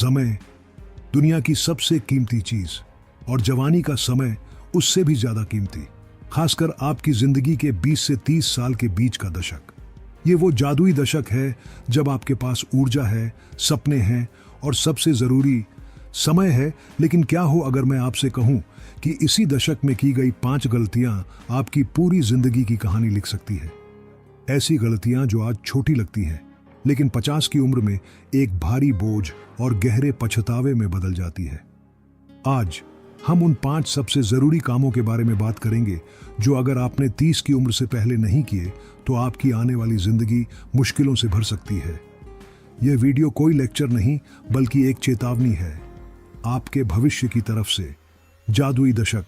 समय दुनिया की सबसे कीमती चीज, और जवानी का समय उससे भी ज्यादा कीमती, खासकर आपकी जिंदगी के 20 से 30 साल के बीच का दशक। ये वो जादुई दशक है जब आपके पास ऊर्जा है, सपने हैं और सबसे जरूरी समय है। लेकिन क्या हो अगर मैं आपसे कहूं कि इसी दशक में की गई 5 गलतियां आपकी पूरी जिंदगी की कहानी लिख सकती है। ऐसी गलतियां जो आज छोटी लगती हैं, लेकिन 50 की उम्र में एक भारी बोझ और गहरे पछतावे में बदल जाती है। आज हम उन 5 सबसे जरूरी कामों के बारे में बात करेंगे जो अगर आपने 30 की उम्र से पहले नहीं किए तो आपकी आने वाली जिंदगी मुश्किलों से भर सकती है। यह वीडियो कोई लेक्चर नहीं बल्कि एक चेतावनी है आपके भविष्य की तरफ से। जादुई दशक,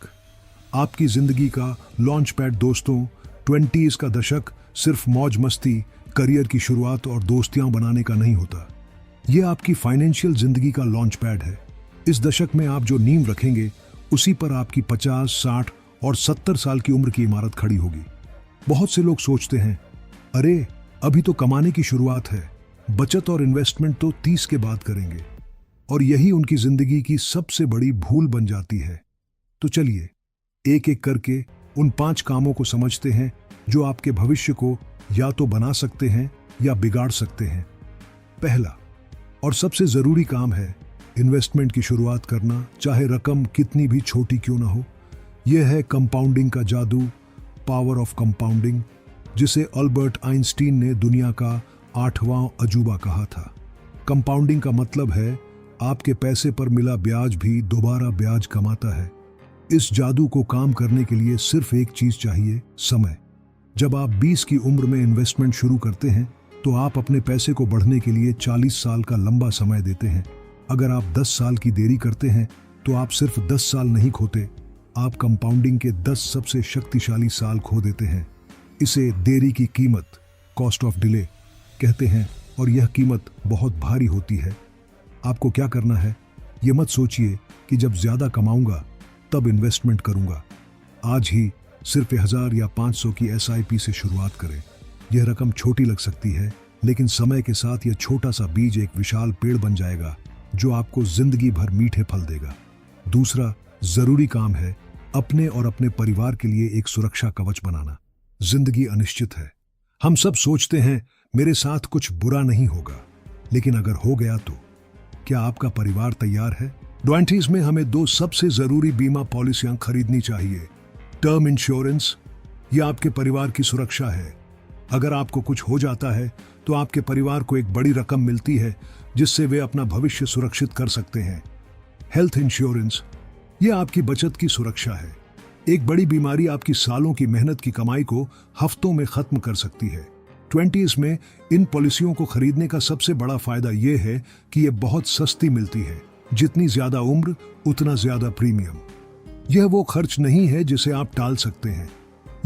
आपकी जिंदगी का लॉन्च पैड। दोस्तों, 20s का दशक सिर्फ मौज मस्ती, करियर की शुरुआत और दोस्तियां बनाने का नहीं होता। यह आपकी फाइनेंशियल जिंदगी का लॉन्च पैड है। इस दशक में आप जो नींव रखेंगे उसी पर आपकी 50, 60 और 70 साल की उम्र की इमारत खड़ी होगी। बहुत से लोग सोचते हैं, अरे अभी तो कमाने की शुरुआत है, बचत और इन्वेस्टमेंट तो 30 के बाद करेंगे, और यही उनकी जिंदगी की सबसे बड़ी भूल बन जाती है। तो चलिए एक एक करके उन 5 कामों को समझते हैं जो आपके भविष्य को या तो बना सकते हैं या बिगाड़ सकते हैं। पहला और सबसे जरूरी काम है इन्वेस्टमेंट की शुरुआत करना, चाहे रकम कितनी भी छोटी क्यों ना हो। यह है कंपाउंडिंग का जादू, पावर ऑफ कंपाउंडिंग, जिसे अल्बर्ट आइंस्टीन ने दुनिया का 8वां अजूबा कहा था। कंपाउंडिंग का मतलब है आपके पैसे पर मिला ब्याज भी दोबारा ब्याज कमाता है। इस जादू को काम करने के लिए सिर्फ एक चीज चाहिए, समय। जब आप 20 की उम्र में इन्वेस्टमेंट शुरू करते हैं तो आप अपने पैसे को बढ़ने के लिए 40 साल का लंबा समय देते हैं। अगर आप 10 साल की देरी करते हैं तो आप सिर्फ 10 साल नहीं खोते, आप कंपाउंडिंग के 10 सबसे शक्तिशाली साल खो देते हैं। इसे देरी की कीमत, कॉस्ट ऑफ डिले कहते हैं, और यह कीमत बहुत भारी होती है। आपको क्या करना है, ये मत सोचिए कि जब ज्यादा कमाऊंगा तब इन्वेस्टमेंट करूंगा। आज ही सिर्फ 1000 या 500 की SIP से शुरुआत करें। यह रकम छोटी लग सकती है, लेकिन समय के साथ यह छोटा सा बीज एक विशाल पेड़ बन जाएगा जो आपको जिंदगी भर मीठे फल देगा। दूसरा जरूरी काम है अपने और अपने परिवार के लिए एक सुरक्षा कवच बनाना। जिंदगी अनिश्चित है। हम सब सोचते हैं मेरे साथ कुछ बुरा नहीं होगा, लेकिन अगर हो गया तो क्या आपका परिवार तैयार है? 20s में हमें 2 सबसे जरूरी बीमा पॉलिसियां खरीदनी चाहिए। टर्म इंश्योरेंस, यह आपके परिवार की सुरक्षा है। अगर आपको कुछ हो जाता है तो आपके परिवार को एक बड़ी रकम मिलती है जिससे वे अपना भविष्य सुरक्षित कर सकते हैं। हेल्थ इंश्योरेंस, यह आपकी बचत की सुरक्षा है। एक बड़ी बीमारी आपकी सालों की मेहनत की कमाई को हफ्तों में खत्म कर सकती है। 20s में इन पॉलिसियों को खरीदने का सबसे बड़ा फायदा यह है कि यह बहुत सस्ती मिलती है। जितनी ज्यादा उम्र उतना ज्यादा प्रीमियम। यह वो खर्च नहीं है जिसे आप टाल सकते हैं।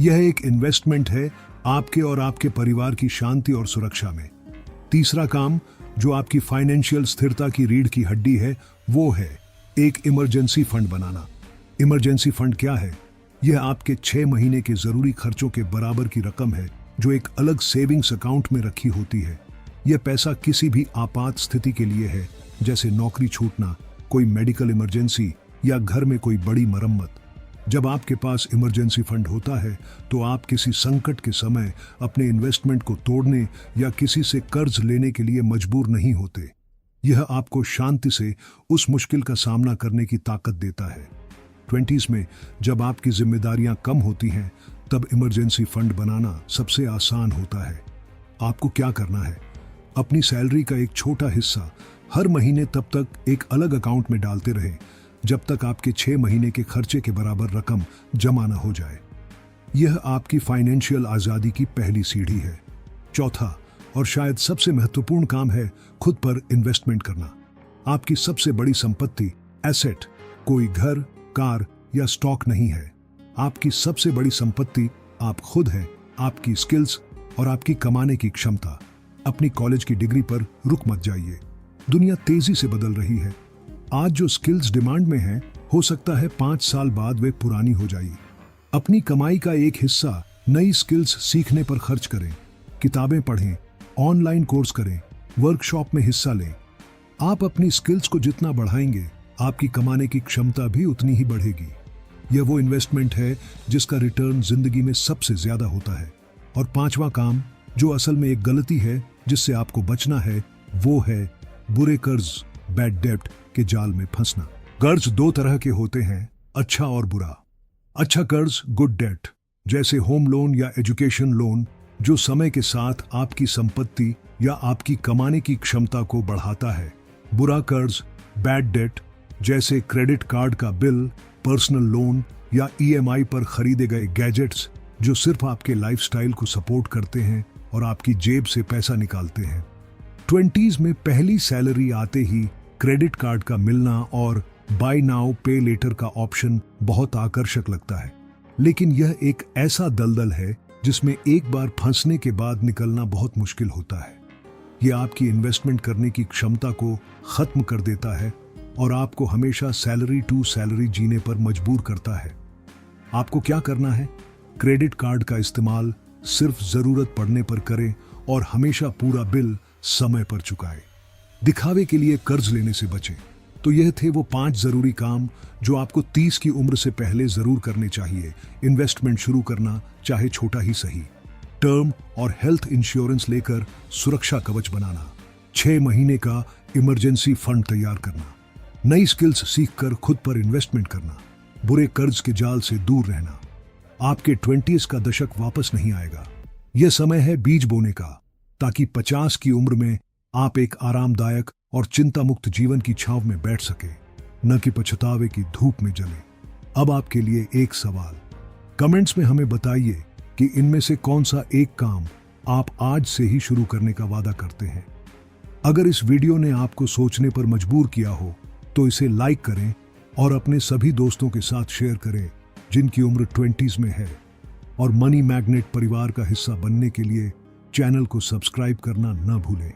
यह एक इन्वेस्टमेंट है आपके और आपके परिवार की शांति और सुरक्षा में। तीसरा काम जो आपकी फाइनेंशियल स्थिरता की रीढ़ की हड्डी है वो है एक इमरजेंसी फंड बनाना। इमरजेंसी फंड क्या है? यह आपके 6 महीने के जरूरी खर्चों के बराबर की रकम है जो एक अलग सेविंग्स अकाउंट में रखी होती है। यह पैसा किसी भी आपात स्थिति के लिए है, जैसे नौकरी छूटना, कोई मेडिकल इमरजेंसी या घर में कोई बड़ी मरम्मत। जब आपके पास इमरजेंसी फंड होता है तो आप किसी संकट के समय अपने इन्वेस्टमेंट को तोड़ने या किसी से कर्ज लेने के लिए मजबूर नहीं होते। यह आपको शांति से उस मुश्किल का सामना करने की ताकत देता है। 20s में जब आपकी जिम्मेदारियां कम होती हैं तब इमरजेंसी फंड बनाना सबसे आसान होता है। आपको क्या करना है, अपनी सैलरी का एक छोटा हिस्सा हर महीने तब तक एक अलग अकाउंट में डालते रहें जब तक आपके 6 महीने के खर्चे के बराबर रकम जमा न हो जाए। यह आपकी फाइनेंशियल आजादी की पहली सीढ़ी है। चौथा और शायद सबसे महत्वपूर्ण काम है खुद पर इन्वेस्टमेंट करना। आपकी सबसे बड़ी संपत्ति, एसेट, कोई घर, कार या स्टॉक नहीं है। आपकी सबसे बड़ी संपत्ति आप खुद हैं, आपकी स्किल्स और आपकी कमाने की क्षमता। अपनी कॉलेज की डिग्री पर रुक मत जाइए। दुनिया तेजी से बदल रही है। आज जो स्किल्स डिमांड में हैं, हो सकता है 5 साल बाद वे पुरानी हो जाएगी। अपनी कमाई का एक हिस्सा नई स्किल्स सीखने पर खर्च करें। किताबें पढ़ें, ऑनलाइन कोर्स करें, वर्कशॉप में हिस्सा लें। आप अपनी स्किल्स को जितना बढ़ाएंगे, आपकी कमाने की क्षमता भी उतनी ही बढ़ेगी। यह वो इन्वेस्टमेंट है जिसका रिटर्न जिंदगी में सबसे ज्यादा होता है। और पांचवा काम, जो असल में एक गलती है जिससे आपको बचना है, वो है बुरे कर्ज, बैड डेब्ट के जाल में फंसना। कर्ज दो तरह के होते हैं, अच्छा और बुरा। अच्छा कर्ज, गुड डेट, जैसे होम लोन या एजुकेशन लोन, जो समय के साथ आपकी संपत्ति या आपकी कमाने की क्षमता को बढ़ाता है। बुरा कर्ज, बैड डेट, जैसे क्रेडिट कार्ड का बिल, पर्सनल लोन या ईएमआई पर खरीदे गए गैजेट्स, जो सिर्फ आपके लाइफस्टाइल को सपोर्ट करते हैं और आपकी जेब से पैसा निकालते हैं। 20s में पहली सैलरी आते ही क्रेडिट कार्ड का मिलना और बाय नाउ पे लेटर का ऑप्शन बहुत आकर्षक लगता है, लेकिन यह एक ऐसा दलदल है जिसमें एक बार फंसने के बाद निकलना बहुत मुश्किल होता है। यह आपकी इन्वेस्टमेंट करने की क्षमता को खत्म कर देता है और आपको हमेशा सैलरी टू सैलरी जीने पर मजबूर करता है। आपको क्या करना है? क्रेडिट कार्ड का इस्तेमाल सिर्फ जरूरत पड़ने पर करें और हमेशा पूरा बिल समय पर चुकाएं। दिखावे के लिए कर्ज लेने से बचें। तो यह थे वो 5 जरूरी काम जो आपको 30 की उम्र से पहले जरूर करने चाहिए। इन्वेस्टमेंट शुरू करना, चाहे छोटा ही सही। टर्म और हेल्थ इंश्योरेंस लेकर सुरक्षा कवच बनाना। 6 महीने का इमरजेंसी फंड तैयार करना। नई स्किल्स सीखकर खुद पर इन्वेस्टमेंट करना। बुरे कर्ज के जाल से दूर रहना। आपके 20s का दशक वापस नहीं आएगा। यह समय है बीज बोने का, ताकि 50 की उम्र में आप एक आरामदायक और चिंता मुक्त जीवन की छांव में बैठ सके, न कि पछतावे की धूप में जले। अब आपके लिए एक सवाल, कमेंट्स में हमें बताइए कि इनमें से कौन सा एक काम आप आज से ही शुरू करने का वादा करते हैं। अगर इस वीडियो ने आपको सोचने पर मजबूर किया हो तो इसे लाइक करें और अपने सभी दोस्तों के साथ शेयर करें जिनकी उम्र 20s में है। और मनी मैग्नेट परिवार का हिस्सा बनने के लिए चैनल को सब्सक्राइब करना न भूलें।